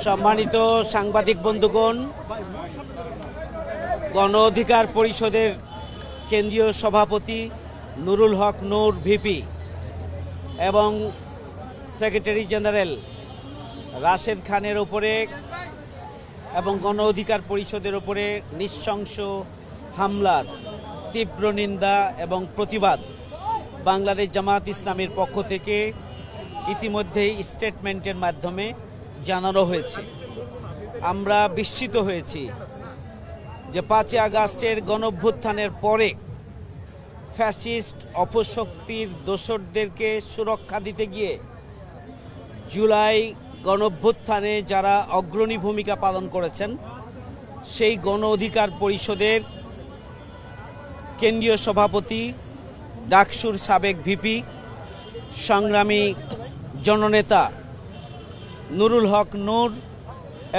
সম্মানিত সাংবাদিক বন্ধুগণ, গণ অধিকার পরিষদের কেন্দ্রীয় সভাপতি নুরুল হক নূর ভিপি এবং সেক্রেটারি জেনারেল রাশেদ খানের উপরে এবং গণ অধিকার পরিষদের উপরে নৃশংস হামলার তীব্র নিন্দা এবং প্রতিবাদ বাংলাদেশ জামাত ইসলামীর পক্ষ থেকে ইতিমধ্যেই স্টেটমেন্টের মাধ্যমে জানানো হয়েছে। আমরা বিস্মিত হয়েছি যে 5 আগস্টের গণঅভ্যুত্থানের পরে ফ্যাসিস্ট অপশক্তির দোসরদেরকে সুরক্ষা দিতে গিয়ে জুলাই গণঅভ্যুত্থানে যারা অগ্রণী ভূমিকা পালন করেছেন সেই গণ অধিকার পরিষদের কেন্দ্রীয় সভাপতি ডাকসুর সাবেক ভিপি সংগ্রামী জননেতা নুরুল হক নূর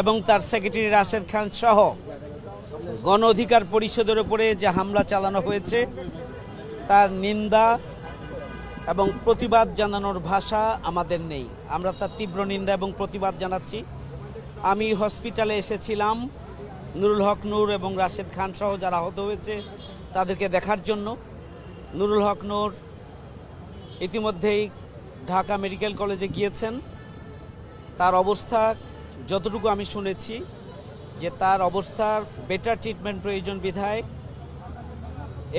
এবং তার সেক্রেটারি রাশেদ খান সহ গণ অধিকার পরিষদের উপরে যে হামলা চালানো হয়েছে তার নিন্দা এবং প্রতিবাদ জানানোর ভাষা আমাদের নেই। আমরা তার তীব্র নিন্দা এবং প্রতিবাদ জানাচ্ছি। আমি হসপিটালে এসেছিলাম নুরুল হক নূর এবং রাশেদ খান সহ যারা আহত হয়েছে তাদেরকে দেখার জন্য। নুরুল হক নূর ইতিমধ্যেই ঢাকা মেডিকেল কলেজে গিয়েছেন। তার অবস্থা যতটুকু আমি শুনেছি যে তার অবস্থার বেটার ট্রিটমেন্ট প্রয়োজন বিধায়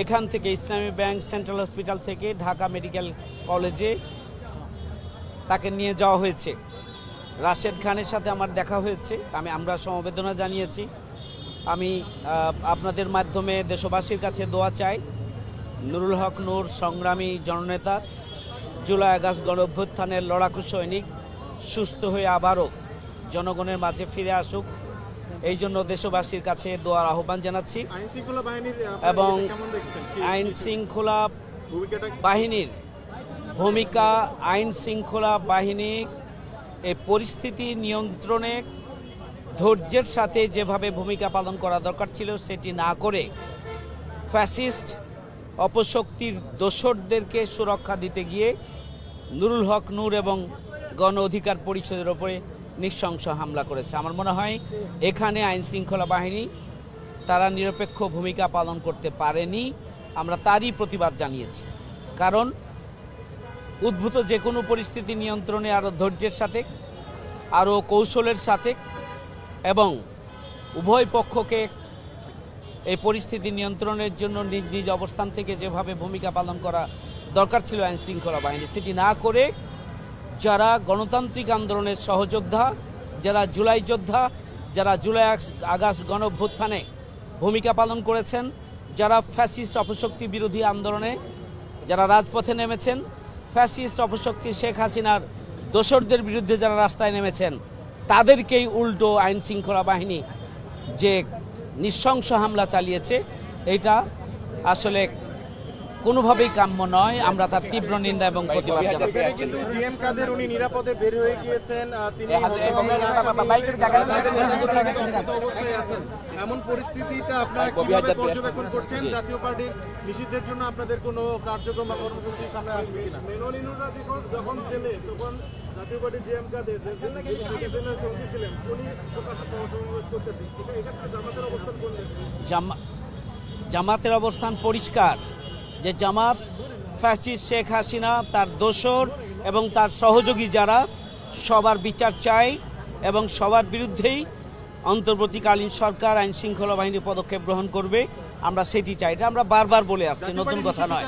এখান থেকে ইসলামী ব্যাংক সেন্ট্রাল হসপিটাল থেকে ঢাকা মেডিকেল কলেজে তাকে নিয়ে যাওয়া হয়েছে। রাশেদ খানের সাথে আমার দেখা হয়েছে, আমরা সমবেদনা জানিয়েছি। আমি আপনাদের মাধ্যমে দেশবাসীর কাছে দোয়া চাই নুরুল হক নূর সংগ্রামী জননেতা, জুলাই আগস্ট গণঅভ্যুত্থানের লড়াকু সৈনিক সুস্থ হয়ে আবারও জনগণের মাঝে ফিরে আসুক, এই জন্য দেশবাসীর কাছে দোয়ার আহ্বান জানাচ্ছি। এবং আইন শৃঙ্খলা বাহিনীর ভূমিকা, আইন শৃঙ্খলা বাহিনী এই পরিস্থিতি নিয়ন্ত্রণে ধৈর্যের সাথে যেভাবে ভূমিকা পালন করা দরকার ছিল সেটি না করে ফ্যাসিস্ট অপশক্তির দোসরদেরকে সুরক্ষা দিতে গিয়ে নুরুল হক নূর এবং গণ অধিকার পরিষদের ওপরে নৃশংস হামলা করেছে। আমার মনে হয় এখানে আইন শৃঙ্খলা বাহিনী তারা নিরপেক্ষ ভূমিকা পালন করতে পারেনি। আমরা তারই প্রতিবাদ জানিয়েছি, কারণ উদ্ভূত যে কোনো পরিস্থিতি নিয়ন্ত্রণে আরও ধৈর্যের সাথে, আরও কৌশলের সাথে এবং উভয় পক্ষকে এই পরিস্থিতি নিয়ন্ত্রণের জন্য নিজ নিজ অবস্থান থেকে যেভাবে ভূমিকা পালন করা দরকার ছিল আইন শৃঙ্খলা বাহিনী সেটি না করে যারা গণতান্ত্রিক আন্দোলনের সহযোদ্ধা, যারা জুলাই যোদ্ধা, যারা জুলাই আগস্ট গণঅভ্যুত্থানে ভূমিকা পালন করেছেন, যারা ফ্যাসিস্ট অপশক্তি বিরোধী আন্দোলনে যারা রাজপথে নেমেছেন, ফ্যাসিস্ট অপশক্তি শেখ হাসিনার দোসরদের বিরুদ্ধে যারা রাস্তায় নেমেছেন তাদেরকেই উল্টো আইন শৃঙ্খলা বাহিনী যে নৃশংস হামলা চালিয়েছে এটা আসলে কোনোভাবেই কাম্য নয়। আমরা তার তীব্র নিন্দা এবং প্রতিবাদ জানাচ্ছি। কিন্তু জিএম কাদের উনি নিরাপদে বের হয়ে গিয়েছেন, তিনি অবস্থায় আছেন। এমন পরিস্থিতিটা আপনারা কিভাবে পর্যবেক্ষণ করছেন? জাতীয় পার্টির নিষিদ্ধের জন্য আপনাদের কোনো কার্যক্রম বা কর্মসূচি সামনে আসবে কিনা? যখন জেলে তখন জাতীয় পার্টির জিএম কাদের ছিলেন উনি জামাতের অবস্থান পরিষ্কার যে জামাত ফ্যাসিস্ট শেখ হাসিনা, তার দোসর এবং তার সহযোগী যারা সবার বিচার চায় এবং সবার বিরুদ্ধেই অন্তর্বর্তীকালীন সরকার আইন শৃঙ্খলা বাহিনী পদক্ষেপ গ্রহণ করবে। আমরা সেটি চাই, এটা আমরা বারবার বলে আসছি, নতুন কথা নয়।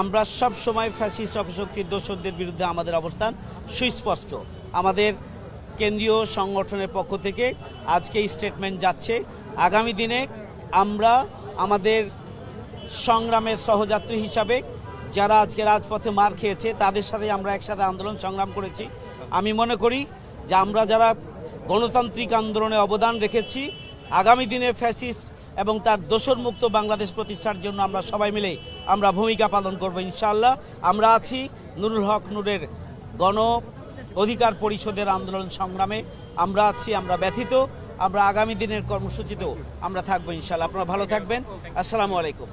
আমরা সব সময় ফ্যাসিস্ট অপশক্তির দোসরদের বিরুদ্ধে আমাদের অবস্থান সুস্পষ্ট। আমাদের কেন্দ্রীয় সংগঠনের পক্ষ থেকে আজকে স্টেটমেন্ট যাচ্ছে। আগামী দিনে আমরা আমাদের সংগ্রামের সহযাত্রী হিসাবে যারা আজকে রাজপথে মার খেয়েছে তাদের সাথে আমরা একসাথে আন্দোলন সংগ্রাম করেছি। আমি মনে করি যে আমরা যারা গণতান্ত্রিক আন্দোলনে অবদান রেখেছি আগামী দিনে ফ্যাসিস্ট এবং তার দোসর মুক্ত বাংলাদেশ প্রতিষ্ঠার জন্য আমরা সবাই মিলে আমরা ভূমিকা পালন করব ইনশাআল্লাহ। আমরা আছি নুরুল হক নূরের গণ অধিকার পরিষদের আন্দোলন সংগ্রামে আমরা আছি, আমরা ব্যথিত। আমরা আগামী দিনের কর্মসূচিতেও আমরা থাকবো ইনশাআল্লাহ। আপনারা ভালো থাকবেন। আসসালামু আলাইকুম।